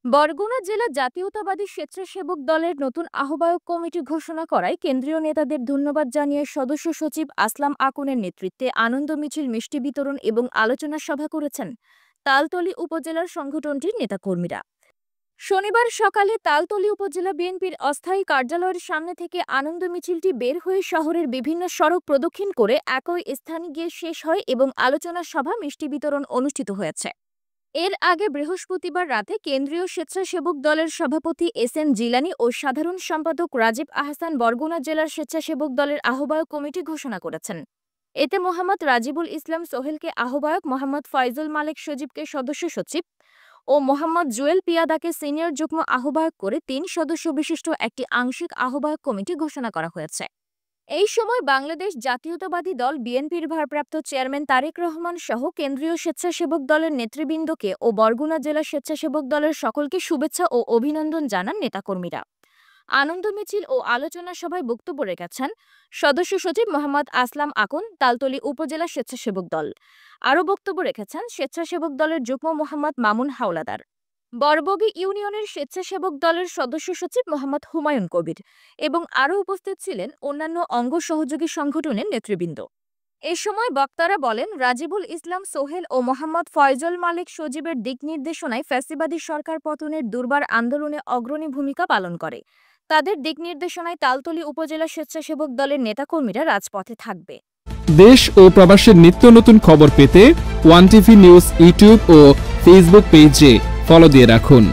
বরগুনা জেলা জাতীয়তাবাদী স্বেচ্ছাসেবক দলের নতুন আহ্বায়ক কমিটি ঘোষণা করায় কেন্দ্রীয় নেতাদের ধন্যবাদ জানিয়ে সদস্য সচিব আসলাম আকুনের নেতৃত্বে আনন্দ মিছিল, মিষ্টি বিতরণ এবং আলোচনা সভা করেছেন তালতলী উপজেলার সংগঠনটির নেতাকর্মীরা। শনিবার সকালে তালতলী উপজেলা বিএনপির অস্থায়ী কার্যালয়ের সামনে থেকে আনন্দ মিছিলটি বের হয়ে শহরের বিভিন্ন সড়ক প্রদক্ষিণ করে একই স্থানে গিয়ে শেষ হয় এবং আলোচনা সভা, মিষ্টি বিতরণ অনুষ্ঠিত হয়েছে। এর আগে বৃহস্পতিবার রাতে কেন্দ্রীয় স্বেচ্ছাসেবক দলের সভাপতি এস.এন. জিলানী ও সাধারণ সম্পাদক রাজীব আহসান বরগুনা জেলার স্বেচ্ছাসেবক দলের আহ্বায়ক কমিটি ঘোষণা করেছেন। এতে মোহাম্মদ রাজিবুল ইসলাম সোহেলকে আহ্বায়ক, মোহাম্মদ ফয়জুল মালেক সজীবকে সদস্য সচিব ও মোহাম্মদ জুয়েল পিয়াদাকে সিনিয়র যুগ্ম আহ্বায়ক করে ৩ সদস্য বিশিষ্ট একটি আংশিক আহ্বায়ক কমিটি ঘোষণা করা হয়েছে। এই সময় বাংলাদেশ জাতীয়তাবাদী দল বিএনপির ভারপ্রাপ্ত চেয়ারম্যান তারেক রহমান সহ কেন্দ্রীয় স্বেচ্ছাসেবক দলের নেতৃবৃন্দকে ও বরগুনা জেলা স্বেচ্ছাসেবক দলের সকলকে শুভেচ্ছা ও অভিনন্দন জানান নেতাকর্মীরা। আনন্দ মিছিল ও আলোচনা সভায় বক্তব্য রেখেছেন সদস্য সচিব মোহাম্মদ আসলাম আকুন, তালতলী উপজেলা স্বেচ্ছাসেবক দল। আরও বক্তব্য রেখেছেন স্বেচ্ছাসেবক দলের যুগ্ম মোহাম্মদ মামুন হাওলাদার, বরবগী ইউনিয়নের স্বেচ্ছাসেবক দলের সদস্য সচিব মোহাম্মদ হুমায়ুন কবির এবং আরও উপস্থিত ছিলেন অন্যান্য অঙ্গ সহযোগী সংগঠনের নেতৃবৃন্দ। এ সময় বক্তারা বলেন, রাজিবুল ইসলাম সোহেল ও মোহাম্মদ ফয়জল মালিক সজীবের দিক নির্দেশনায় ফ্যাসিবাদী সরকার পতনের দুর্বার আন্দোলনে অগ্রণী ভূমিকা পালন করে। তাদের দিক নির্দেশনায় তালতলী উপজেলা স্বেচ্ছাসেবক দলের নেতাকর্মীরা রাজপথে থাকবে। দেশ ও প্রবাসের নিত্য নতুন খবর পেতে ওয়ান টিভি নিউজ ইউটিউব ও ফেসবুক পেজে ফলো দিয়ে রাখুন।